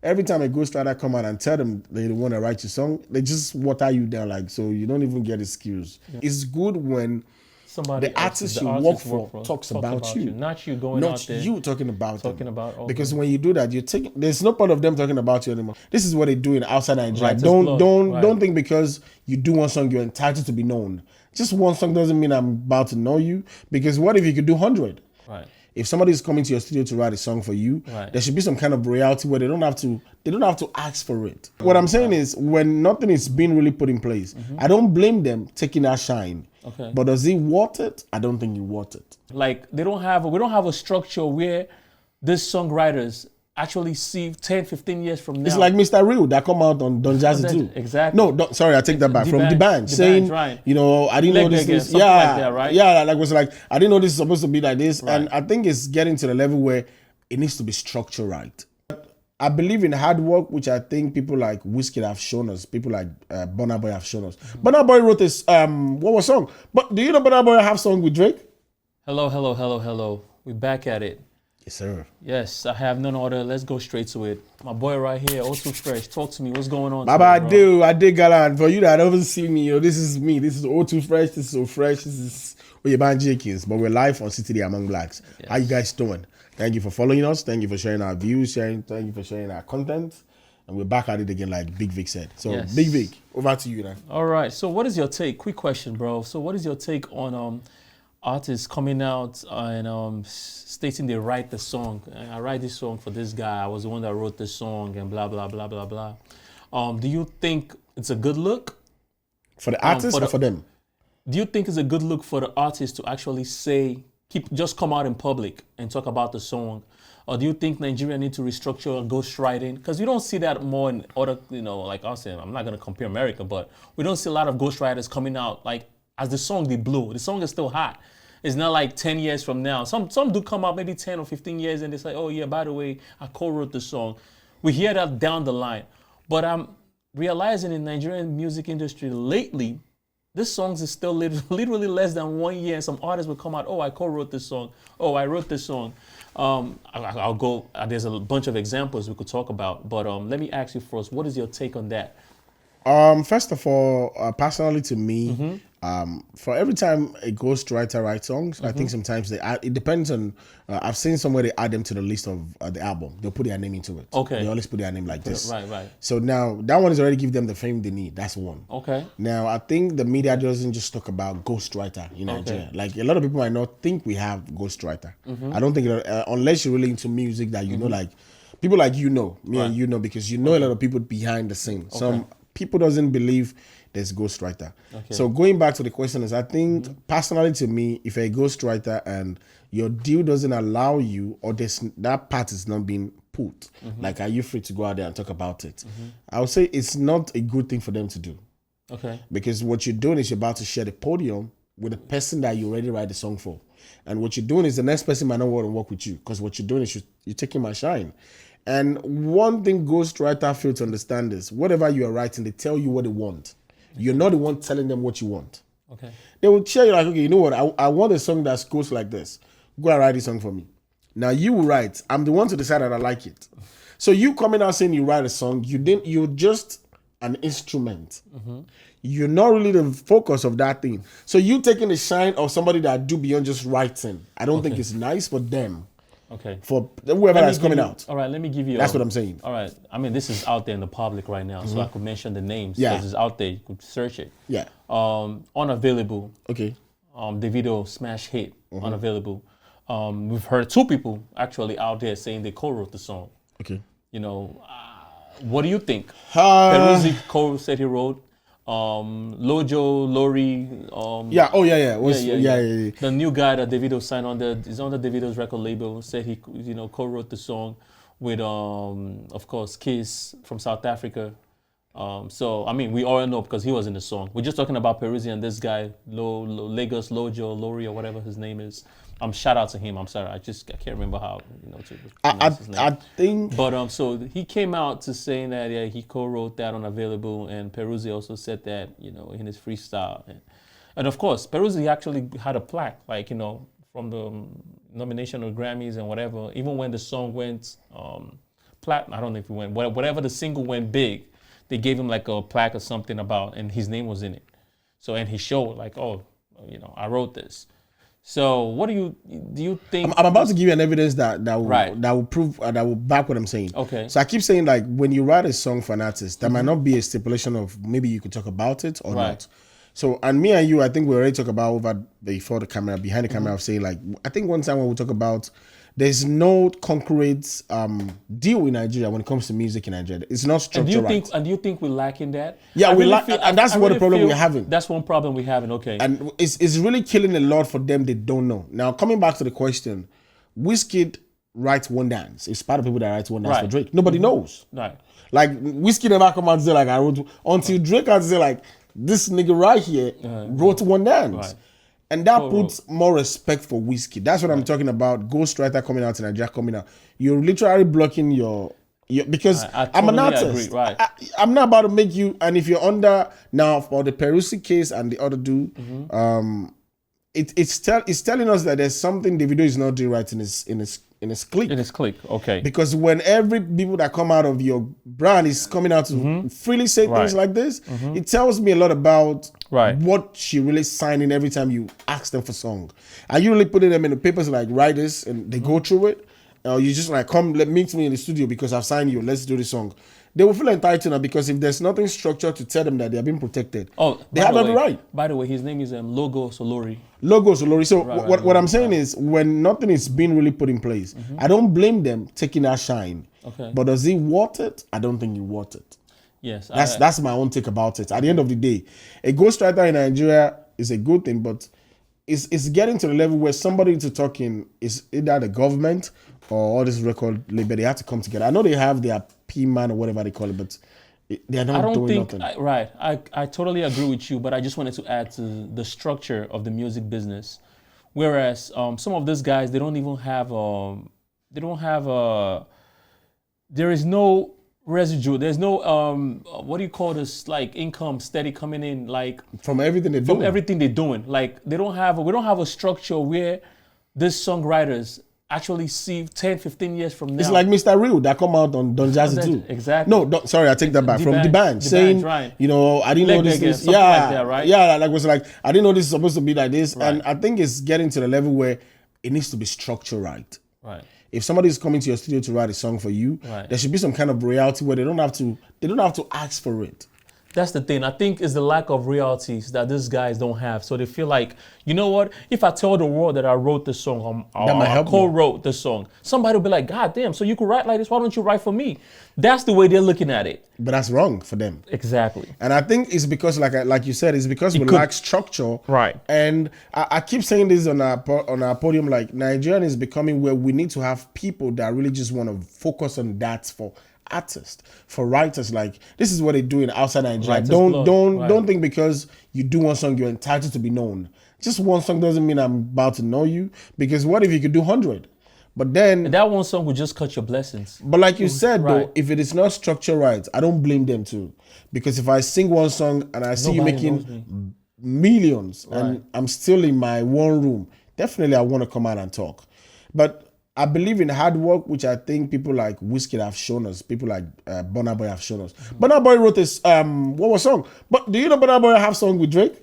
every time a ghostwriter come out and tell them they want to write your song, they just water you down, like, so you don't even get the skills. Yeah. It's good when the artist you work for talks about you. Not you going out there. Not you talking about them. Okay. Because when you do that, there's no part of them talking about you anymore. This is what they do in outside Nigeria. Right, don't think because you do one song, you're entitled to be known. Just one song doesn't mean I'm about to know you. Because what if you could do 100? Right. If somebody is coming to your studio to write a song for you, there should be some kind of royalty where they don't have to ask for it. What I'm saying is, when nothing is being really put in place, I don't blame them taking that shine. Okay. But does he want it? I don't think he wants it. Like we don't have a structure where these songwriters actually see 10, 15 years from now. It's like Mr. Real that come out on Don Jazzy too. Exactly. No, sorry, I take that back. From the band saying, right. you know, I didn't know this is, like that, right? Yeah, like was like, I didn't know this is supposed to be like this. Right. And I think it's getting to the level where it needs to be structured right. I believe in hard work, which I think people like Wizkid have shown us. People like Burna Boy have shown us. Burna Boy wrote this, what was song? But do you know Burna Boy have song with Drake? Hello. We're back at it. Yes, sir. Yes, I have none order. Let's go straight to it. My boy right here, all too fresh. Talk to me. What's going on? Baba, I did galant. For you that haven't seen me, this is me. This is all too fresh. This is so fresh. This is Oyebanji Akins. But we're live on City Among Blacks. Yes. How you guys doing? Thank you for following us. Thank you for sharing our views. Thank you for sharing our content. And we're back at it again, like Big Vic said. So, yes. Big Vic, over to you now. All right. So, what is your take? Quick question, bro. So, what is your take on artists coming out and stating they write the song? I write this song for this guy. I was the one that wrote this song and blah, blah, blah, blah, blah. Do you think it's a good look? For the artist or for them? Do you think it's a good look for the artist to actually say, just come out in public and talk about the song? Or do you think Nigeria need to restructure ghostwriting? Because you don't see that more in other, like I said, I'm not going to compare America, but we don't see a lot of ghostwriters coming out like as the song they blew. The song is still hot. It's not like 10 years from now. Some do come out maybe 10 or 15 years and they say, oh yeah, by the way, I co-wrote the song. We hear that down the line. But I'm realizing in Nigerian music industry lately, this song is still literally less than 1 year. And some artists will come out, oh, I co-wrote this song. Oh, I wrote this song. I'll go, there's a bunch of examples we could talk about. But let me ask you first, what is your take on that? First of all, personally to me, for every time a ghostwriter writes songs, I think sometimes they add, it depends on, I've seen somewhere they add them to the list of the album. They'll put their name into it. Okay. They always put their name like this. Right. So now, that one is already give them the fame they need. That's one. Okay. Now, I think the media doesn't just talk about ghostwriter in Nigeria. Okay. Like, a lot of people might not think we have ghostwriter. I don't think, unless you're really into music that you know, like, people like me and you know, because you know a lot of people behind the scenes. Some people doesn't believe there's ghostwriter. Okay. So going back to the question is, I think personally to me, if a ghostwriter and your deal doesn't allow you, or that part is not being put, like, are you free to go out there and talk about it? I would say it's not a good thing for them to do. Okay. Because what you're doing is you're about to share the podium with the person that you already write the song for. And what you're doing is the next person might not want to work with you, because what you're doing is you're taking my shine. And one thing ghostwriter fail to understand is, whatever you are writing, they tell you what they want. You're not the one telling them what you want. Okay. They will share you like, okay, you know what? I want a song that goes like this. Go and write this song for me. Now you will write. I'm the one to decide that I like it. So you coming out saying you write a song, you're just an instrument. You're not really the focus of that thing. So you taking the shine of somebody that do beyond just writing. I don't think it's nice for them. Okay. For whoever that's coming out. All right, let me give you. That's what I'm saying. All right. I mean, this is out there in the public right now, so I could mention the names. Yeah. Because it's out there. You could search it. Yeah. Unavailable. Okay. Davido smash hit. Unavailable. We've heard two people actually out there saying they co-wrote the song. Okay. What do you think? Peruzzi said he wrote. Lojo, Lori. Yeah. The new guy that Davido signed is on the Davido's record label. Said he, co-wrote the song with, of course, Kiss from South Africa. So I mean, we all know because he was in the song. We're just talking about Peruzzi and this guy, Lagos Lojo, Lori, or whatever his name is. Shout out to him. I'm sorry, I can't remember how to pronounce his name. I think. But so he came out to saying that he co-wrote that on Available, and Peruzzi also said that in his freestyle, and of course Peruzzi actually had a plaque from the nomination of Grammys and whatever. Even when the song went I don't know if it went, whatever the single went big, they gave him like a plaque or something about, and his name was in it. So, and he showed like, oh, I wrote this. So what do you think? I'm about to give you an evidence that will Right. that will prove that will back what I'm saying. Okay. So I keep saying, like, when you write a song for an artist, there might not be a stipulation of maybe you could talk about it or Right. not. So, and me and you, I think we already talked about over before the camera, behind the camera, of saying, like, I think one time when we talk about there's no concrete deal in Nigeria when it comes to music in Nigeria. It's not structured right. And do you think we're lacking that? Yeah, I we really lack, feel- and that's I what really the problem feel we're having. That's one problem we're having. Okay. And it's really killing a lot for them they don't know. Now, coming back to the question, Wizkid writes one dance. It's part of people that write one dance Right. for Drake. Nobody knows. Right. Like, Wizkid never come out and say, like, I wrote, until Drake had to say, like, this nigga right here wrote one dance. Right. And that puts more respect for Wizkid. That's what I'm talking about. Ghostwriter coming out in Nigeria coming out. You're literally blocking your because I I'm an totally artist. agree, right. I'm not about to make you, and if you're under now for the Perusi case and the other dude, it's telling us that there's something Davido is not doing right in his clique. In his clique. Okay. Because when every people that come out of your brand is coming out to freely say things Right. like this, it tells me a lot about Right. what she really signing every time you ask them for song. Are you really putting them in the papers like write this and they go through it? Or you just like meet me in the studio because I've signed you, let's do this song. They will feel entitled now because if there's nothing structured to tell them that they're being protected, they have every right. By the way, his name is Logo Solori. Logos, Lori. So what I'm saying is when nothing is being really put in place, I don't blame them taking that shine. Okay. But does he want it? I don't think he wants it. Yes. That's my own take about it. At the end of the day, a ghostwriter in Nigeria is a good thing, but it's getting to the level where somebody to talk in is either the government or all this record label. They have to come together. I know they have their P-man or whatever they call it, but they're not doing nothing. I totally agree with you, but I just wanted to add to the structure of the music business. Whereas some of these guys, they don't even have there is no residue. There's no what do you call this, like income steady coming in, like From everything they're from doing. everything they're doing. Like we don't have a structure where these songwriters actually see 10, 15 years from now. It's like Mr. Real that come out on Don Jazzy too. Exactly. No, sorry, I take that back. From the band saying, right. I didn't know this. something like that, right? Yeah, like was like I didn't know this is supposed to be like this, Right. and I think it's getting to the level where it needs to be structured right. Right. If somebody is coming to your studio to write a song for you, Right. there should be some kind of royalty where they don't have to ask for it. That's the thing. I think it's the lack of royalties that these guys don't have. So they feel like, you know what? If I tell the world that I wrote this song, That might I help me. co-wrote this song, somebody will be like, God damn, so you could write like this? Why don't you write for me? That's the way they're looking at it. But that's wrong for them. Exactly. And I think it's because, like you said, it's because we lack structure. Right. And I keep saying this on our podium, like Nigerian is becoming where we need to have people that really just want to focus on that for artists, for writers. Like this is what they're doing outside Nigeria. Writer's Don't block, right. don't think because you do one song you're entitled to be known. Just one song doesn't mean I'm about to know you. Because what if you could do 100? But then And that one song would just cut your blessings. But like you said, though, Right. if it is not structured right, I don't blame them too. Because if I sing one song and I see you Nobody knows making millions and I'm still in my one room, definitely I want to come out and talk. But I believe in hard work, which I think people like Wizkid have shown us. People like Burna Boy have shown us. Burna Boy wrote this, what was song? But do you know Burna Boy have song with Drake?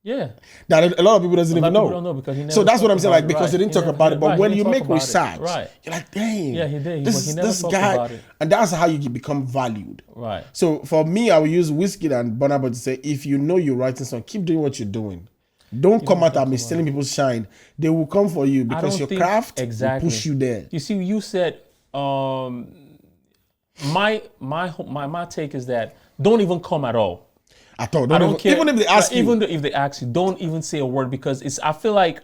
Yeah. That a lot of people doesn't even know. People don't know because he never So that's what I'm talked saying, about like it, because right. they didn't He talk never- about it. But right, when he you didn't make talk about it. research, Right. you're like, dang. Yeah, he did. This, He never this talked guy, about it. and that's how you become valued. Right. So for me, I will use Wizkid and Burna Boy to say, if you know you're writing song, keep doing what you're doing. Don't come out and be stealing people's shine. They will come for you because don't your think- craft exactly. will push you there. You see, you said my take is that don't even come at all. I thought, I don't care. Even if they ask you. Even if they ask you, don't even say a word because I feel like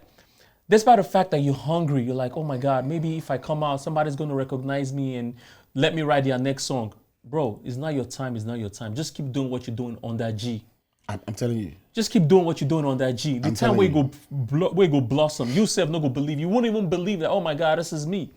despite the fact that you're hungry, you're like, oh my God, maybe if I come out, somebody's going to recognize me and let me write their next song. Bro, it's not your time. It's not your time. Just keep doing what you're doing on that G. I'm telling you. Just keep doing what you're doing on that G. The time where you go blossom, you self not go believe. You won't even believe that, oh my God, this is me.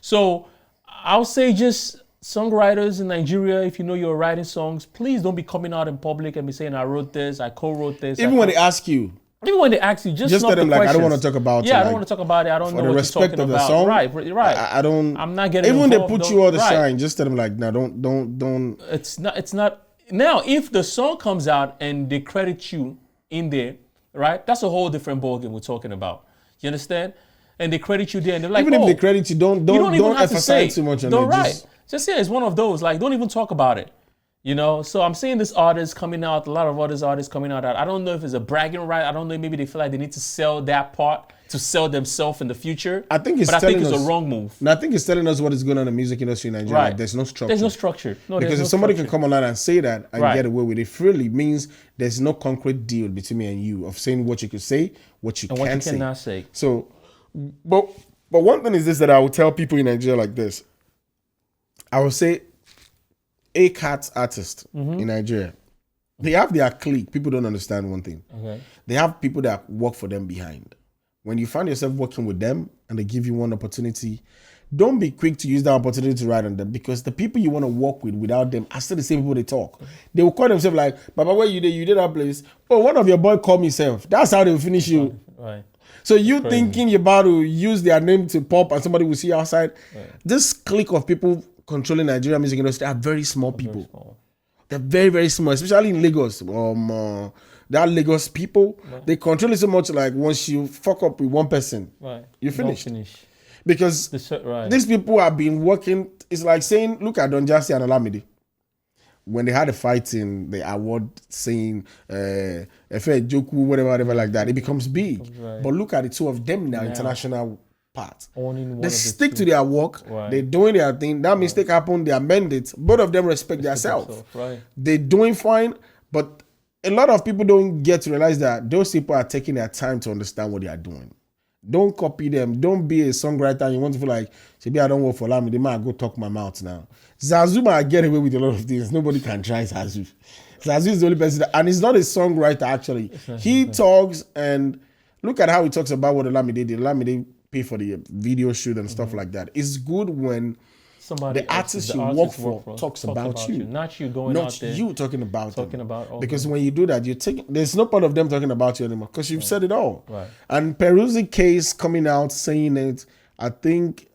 So I'll say just songwriters in Nigeria, if you know you're writing songs, please don't be coming out in public and be saying, I wrote this, I co-wrote this. Even when they ask you, Even when they ask you, just tell not them the like, I don't questions. want to talk about it. Yeah, I like, don't want to talk about it. I don't for know the what respect you're talking of the about. song. Right. I don't. I'm not getting even involved. They put you all the right. shine. Just tell them like, no, don't. It's not. Now, if the song comes out and they credit you in there, right? That's a whole different ballgame we're talking about. You understand? And they credit you there, and they're like, even if they credit you, don't emphasize too much on it. Right. Just it's one of those. Like, don't even talk about it. You know, so I'm seeing this artist coming out, a lot of artists coming out. I don't know if it's a bragging right. I don't know. Maybe they feel like they need to sell that part to sell themselves in the future. I think it's a wrong move. And I think it's telling us what is going on in the music industry in Nigeria. Right. Like, there's no structure. There's no structure. No, because if somebody can come online and say that and right. get away with it freely, means there's no concrete deal between me and you of saying what you could say, what you can't say. Cannot say. So, but one thing is this that I will tell people in Nigeria like this. I will say, a cat artist in Nigeria, they have their clique. People don't understand one thing. Okay. They have people that work for them behind. When you find yourself working with them and they give you one opportunity, don't be quick to use that opportunity to write on them, because the people you want to work with without them are still the same people they talk. They will call themselves like, Baba, where you did that place? Oh, one of your boy called me self. That's how they will finish you. Right. So you thinking you're about to use their name to pop and somebody will see you outside. Right. This clique of people controlling Nigeria music industry are very small people. They're very, very small, especially in Lagos. There are Lagos people. Right. They control it so much, like once you fuck up with one person, right, you're finished. Finish. Because these people have been working. It's like saying, look at Don Jazzy and Olamide. When they had a fight in the award saying Efe Joku, whatever like that, it becomes big. Right. But look at the two of them now, international part. They stick to their work. Right. They're doing their thing. That mistake happened. They amend it. Both of them respect themselves. Right. They're doing fine. But a lot of people don't get to realize that those people are taking their time to understand what they are doing. Don't copy them. Don't be a songwriter and you want to feel like, maybe I don't work for Lami. They might go talk my mouth now. Zazu might get away with a lot of things. Nobody can try Zazu. Zazu is the only person and he's not a songwriter actually. He talks and look at how he talks about what Olamide did. Olamide pay for the video shoot and stuff like that. It's good when the artist you work for talks about you. Not you going out there. Not you talking about them. Okay. Because when you do that, there's no part of them talking about you anymore because you've said it all. Right. And Peruzzi case coming out saying it, I think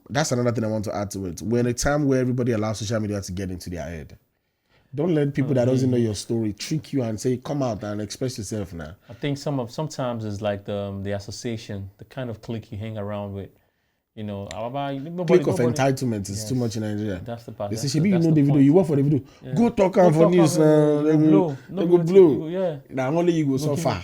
that's another thing I want to add to it. We're in a time where everybody allows social media to get into their head. Don't let people that doesn't know your story trick you and say, come out and express yourself now. I think sometimes it's like the association, the kind of clique you hang around with. You know, clique of entitlement is too much in Nigeria. That's the part. They say, you know the video, you work for the video. Yeah. Go talk on for news. They go blow. Yeah. Now only you go so far.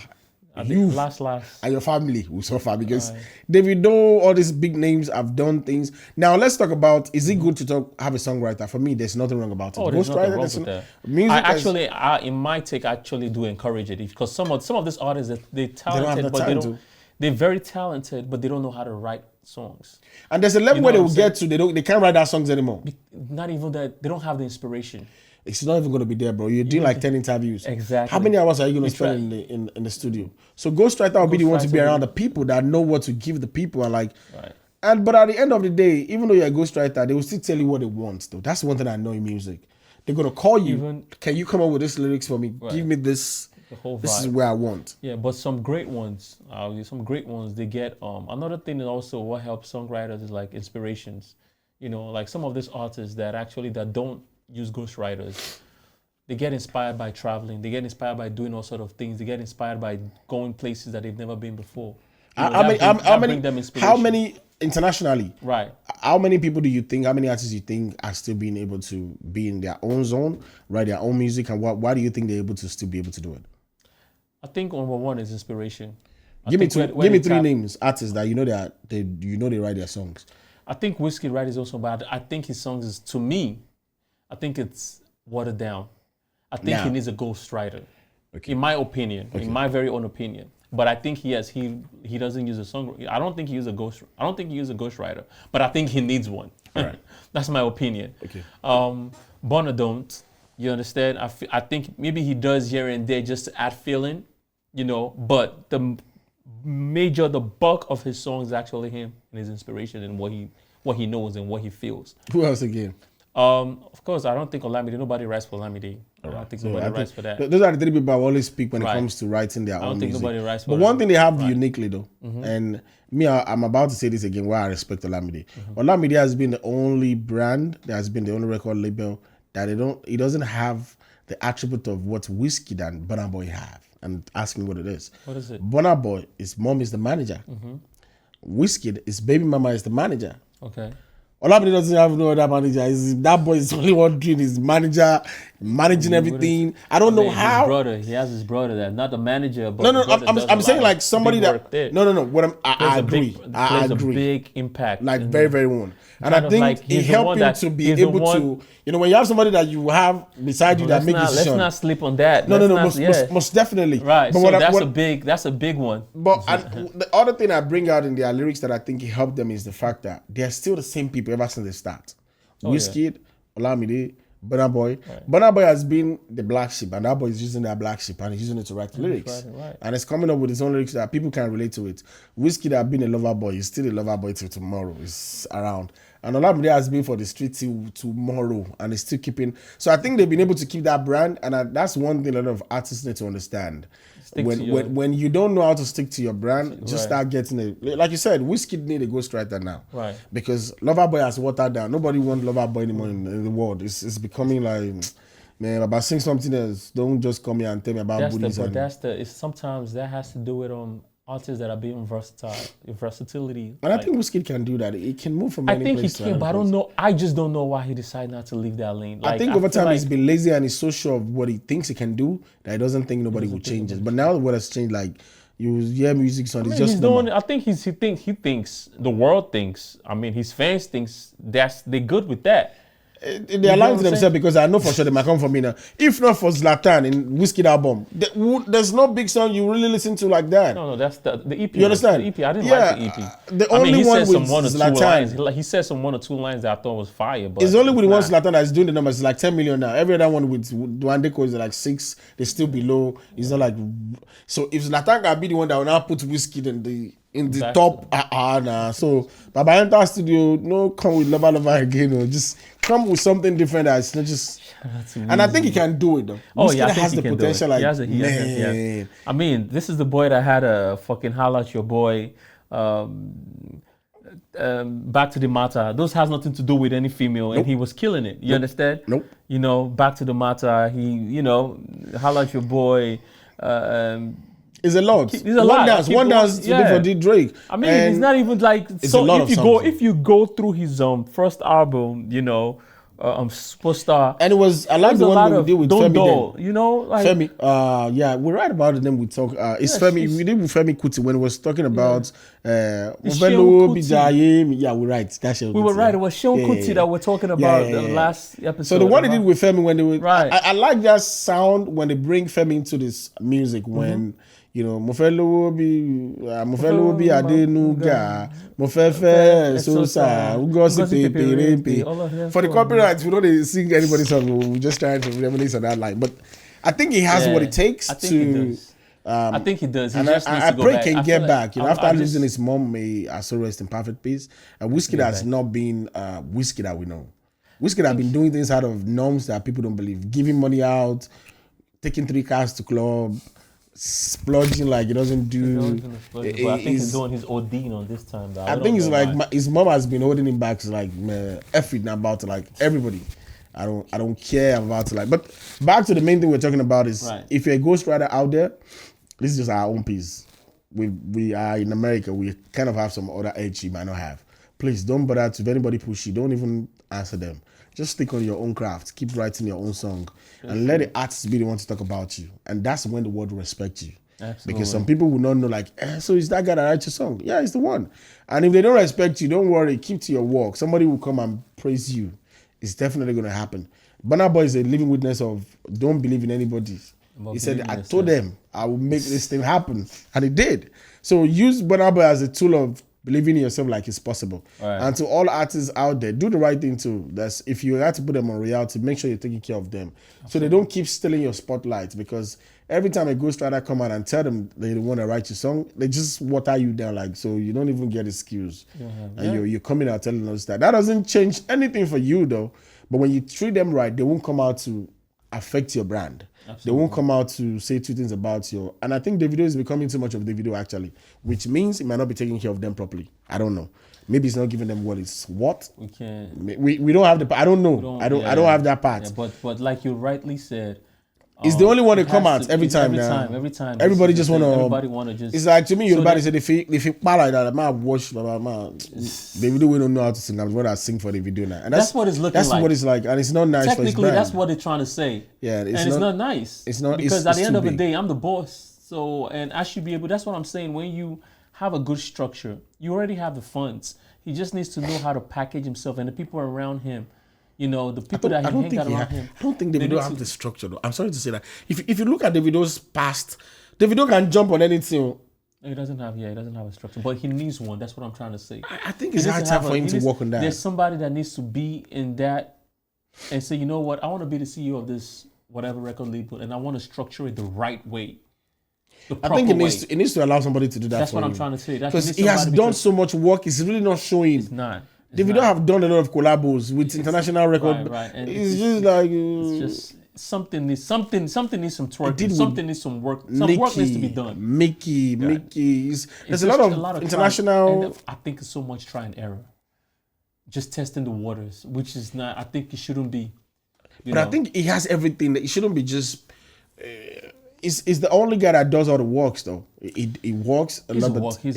You last and your family will suffer because Davido, all these big names have done things. Now let's talk about, is it good to have a songwriter? For me, there's nothing wrong about it. There's nothing wrong with that. Music in my take, I actually do encourage it because some of these artists, they're talented, but they're very talented, but they don't know how to write songs. And there's a level where they will get to, they can't write their songs anymore. Not even that, they don't have the inspiration. It's not even going to be there, bro. You're doing like 10 interviews. Exactly. How many hours are you going to spend in the studio? So Ghostwriter will be the one to be around the people that know what to give the people and like. Right. But at the end of the day, even though you're a ghostwriter, they will still tell you what they want. Though that's one thing I know in music. They're going to call you. Can you come up with this lyrics for me? Right. Give me this. The whole vibe. This is where I want. Yeah, but some great ones. They get. Another thing is also what helps songwriters is like inspirations. You know, like some of these artists that don't use ghostwriters, they get inspired by traveling. They get inspired by doing all sort of things. They get inspired by going places that they've never been before. How many internationally? Right. How many people do you think? How many artists do you think are still being able to be in their own zone, write their own music, and why do you think they're able to still be able to do it? I think number one is inspiration. Give me three names artists that they write their songs. I think Wizkid writes also, but I think his songs is, to me, I think it's watered down. I think he needs a ghostwriter. Okay. In my opinion, in my very own opinion. But I think he doesn't use a song. I don't think he uses a ghostwriter. But I think he needs one. Right. That's my opinion. Okay. Burna don't. You understand? I think maybe he does here and there just to add feeling, you know. But the bulk of his songs is actually him and his inspiration and what he knows and what he feels. Who else again? Of course, I don't think Olamide. Nobody writes for Olamide. I don't think nobody writes for that. Those are the three people I always speak when it comes to writing their own I don't think music. nobody writes for But them. one thing they have uniquely though, and me, I'm about to say this again, why I respect Olamide. Olamide has been the only brand, that has been the only record label that it doesn't have the attribute of what Wizkid and Burna Boy have. And ask me what it is. What is it? Burna Boy, his mom is the manager. Wizkid, his baby mama is the manager. Okay. Olamide doesn't have no other manager. That boy is only one doing his managing everything. I don't know how. His brother, he has his brother that, not the manager, but No, I'm saying like somebody that. No. What I agree. I agree. A big impact. Like very, very one. And I think it helped him to be able to, when you have somebody that you have beside you that makes decisions. Let's not sleep on that. Most definitely. Right. So that's a big one. But the other thing I bring out in their lyrics that I think it helped them is the fact that they're still the same people ever since they start. Wizkid, Olamide, Burna Boy. Right. Burna Boy has been the black sheep, and that boy is using that black sheep and he's using it to write lyrics. Right. And it's coming up with his own lyrics that people can relate to it. Wizkid has been a lover boy. He's still a lover boy till tomorrow. He's around. And Olamide has been for the street till tomorrow, and it's still keeping. So I think they've been able to keep that brand, and that's one thing a lot of artists need to understand. When you don't know how to stick to your brand, just start getting like you said, Wizkid need a ghostwriter now, right? Because Loverboy has watered down. Nobody wants Loverboy anymore in the world. It's becoming like, man, about sing something else. Don't just come here and tell me about booties. Sometimes that has to do with artists that are being versatile, versatility. And I think Wizkid can do that. He can move from any place. I think he can, but I don't know. I just don't know why he decided not to leave that lane. I think over time he's been lazy and he's so sure of what he thinks he can do that he doesn't think nobody will change it. But now what has changed, like you hear music on, it's just I think he thinks the world thinks. I mean, his fans thinks they're good with that. They are lying to themselves because I know for sure they might come from me now. If not for Zlatan in Wizkid album, there's no big song you really listen to like that. No, that's the EP. You understand? The EP. I didn't like the EP. The only one with Zlatan. He said some one or two lines that I thought was fire. But it's only with the one Zlatan that's doing the numbers. It's like 10 million now. Every other one with Duandeko is like 6. They're still below. It's not like. So if Zlatan can be the one that will now put Wizkid in the top, nah. So Baba enter studio, no come with lover again, or just come with something different that's not just. And I think he can do it though. Wizkid has the potential. Like, man. I mean, this is the boy that had a fucking holla at your boy. Back to the matter. Those has nothing to do with any female, and he was killing it. You understand? Nope. Back to the matter. He, holla at your boy. It's a lot. It's a lot. One dance to do for D Drake. I mean, it's not even like so. If you go through his first album, Superstar, and I like the one we did with Femi. Femi. We write about it. Then we talk. It's Femi. We did with Femi Kuti when we was talking about Yeah, we write. That's we were right. It was Sean Kuti that we're talking about the last episode. So the one he did with Femi when they were I like that sound when they bring Femi into this music when. Mofelo will be Adenuga, Mofefe, Sosa, Ugosi Pepe. For the copyrights, we don't sing anybody's song. We're just trying to reminisce on that line. But I think he has what it takes to. I think he does. And I pray he can get back. After losing his mom, may also rest in perfect peace. Wizkid has not been Wizkid that we know. Wizkid has been doing things out of norms that people don't believe. Giving money out, taking 3 cars to club. Splurging like he doesn't do. But I think he's doing his OD on this time. I think it's like his mom has been holding him back. It's like, man, F it now about like everybody. I don't care about like. But back to the main thing we're talking about is if you're a ghostwriter out there, this is just our own piece. We are in America. We kind of have some other edge you might not have. Please don't bother to if anybody push you. Don't even answer them. Just stick on your own craft. Keep writing your own song. And let the artists be the one to talk about you. And that's when the world will respect you. Absolutely. Because some people will not know like, so is that guy that writes your song? Yeah, it's the one. And if they don't respect you, don't worry. Keep to your work. Somebody will come and praise you. It's definitely going to happen. Burna Boy is a living witness of don't believe in anybody. He said, I told them I will make this thing happen. And he did. So use Burna Boy as a tool of believing in yourself like it's possible. And to all artists out there, do the right thing too. That's if you have to put them on reality, make sure you're taking care of them. So they don't keep stealing your spotlight, because every time a ghostwriter come out and tell them they want to write your song, they just water you down like so you don't even get excuse. And you're coming out telling us that. That doesn't change anything for you though. But when you treat them right, they won't come out to affect your brand. Absolutely. They won't come out to say two things about you. And I think Davido is becoming too much of Davido actually, which means he might not be taking care of them properly. I don't know. Maybe it's not giving them what it's what. We can't. We don't have the. I don't know. I don't have that part. Yeah, but like you rightly said, it's the only one that come out every time now. Every time. Everybody just want to. Everybody want to just. It's like to me, everybody say they feel like that. Man, watch, Davido we don't know how to sing. I'm what I sing for the video now, and that's what it's looking like. That's what it's like, and it's not nice. Technically, that's what they're trying to say. Yeah, it's not nice. It's not because at the end of the day, I'm the boss. So and I should be able. That's what I'm saying. When you have a good structure, you already have the funds. He just needs to know how to package himself and the people around him. You know, the people that he hang out around him. I don't think Davido have the structure though. I'm sorry to say that. If you look at Davido's past, Davido can jump on anything. He doesn't have a structure, but he needs one. That's what I'm trying to say. I think it's hard time for him to work on that. There's somebody that needs to be in that and say, you know what, I want to be the CEO of this whatever record label, and I want to structure it the right way. I think it needs to allow somebody to do that. That's what I'm trying to say. Because he has done so much work, it's really not showing. It's not. Davido have done a lot of collabos with international record. Right. And it's just like it's just something needs some twerking. Something needs some work. Some work needs to be done. Mickey. There's a lot of international. And I think it's so much try and error. Just testing the waters, which is not. I think it shouldn't be. But I think he has everything. It shouldn't be just. Is the only guy that does all the works though. He works a lot. We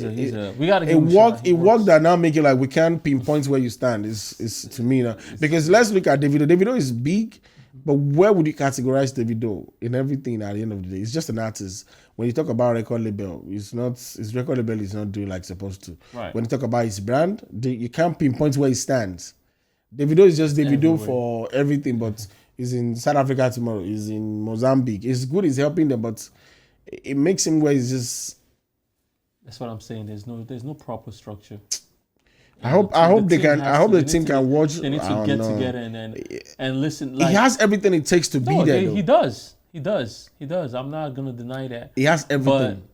gotta give him a work that now make it like we can't pinpoint where you stand. Is to me now because let's look at Davido. Davido is big, but where would you categorize Davido in everything? At the end of the day, it's just an artist. When you talk about record label, his record label is not doing like it's supposed to. Right. When you talk about his brand, you can't pinpoint where he stands. Davido is just Davido for everything, but. He's in South Africa tomorrow. He's in Mozambique. It's good. He's helping them, but it makes him where he's just. That's what I'm saying. There's no proper structure. I hope the team can watch. They need to get together and listen. Like, he has everything it takes to be there. He does. I'm not gonna deny that. He has everything. But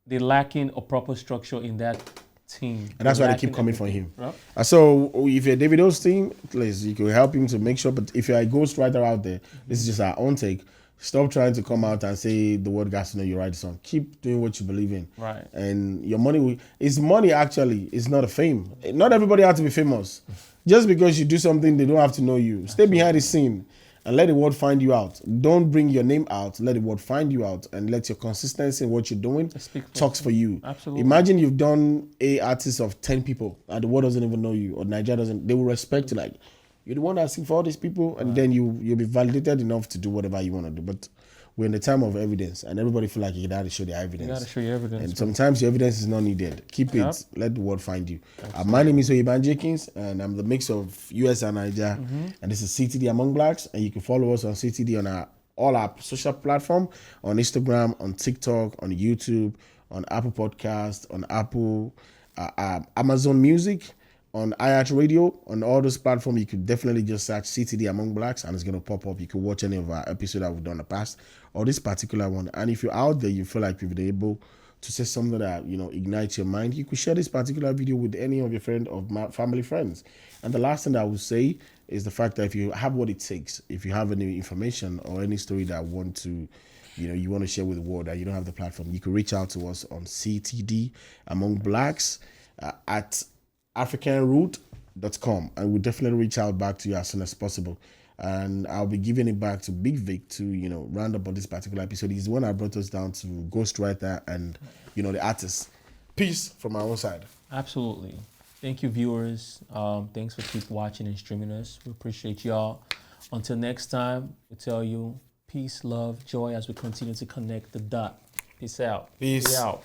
they're lacking a proper structure in that team. And that's why they keep coming for him. Right? So if you're Davido's team, please, you can help him to make sure. But if you're a ghostwriter out there, this is just our own take. Stop trying to come out and say the word got to know you write the song. Keep doing what you believe in. Right. And your money is money actually. It's not a fame. Not everybody has to be famous. Just because you do something, they don't have to know you. Stay behind the scene and let the world find you out. Don't bring your name out. Let the world find you out and let your consistency in what you're doing talks for you. Absolutely. Imagine you've done a artist of 10 people and the world doesn't even know you or Nigeria doesn't. They will respect you like, you're the one that sing for all these people and then you'll be validated enough to do whatever you want to do. But we're in the time of evidence and everybody feel like you got to show their evidence. You got to show your evidence. And sometimes your evidence is not needed. Keep it. Let the world find you. My name is Oyebanji Akins and I'm the mix of US and Nigeria. And this is CTD Among Blacks. And you can follow us on CTD on all our social platform, on Instagram, on TikTok, on YouTube, on Apple Podcast, on Apple, Amazon Music, on iHeart Radio, on all those platforms. You could definitely just search CTD Among Blacks and it's going to pop up. You can watch any of our episodes that we've done in the past or this particular one. And if you're out there, you feel like you've been able to say something that, ignites your mind, you could share this particular video with any of your friends or family friends. And the last thing I would say is the fact that if you have what it takes, if you have any information or any story that you want to share with the world that you don't have the platform, you can reach out to us on CTD Among Blacks at africanroot.com and we'll definitely reach out back to you as soon as possible. And I'll be giving it back to Big Vic to, round up on this particular episode. He's the one that brought us down to Ghostwriter and, the artist. Peace from my own side. Absolutely. Thank you, viewers. Thanks for keep watching and streaming us. We appreciate y'all. Until next time, we tell you peace, love, joy as we continue to connect the dot. Peace out. Peace. We out.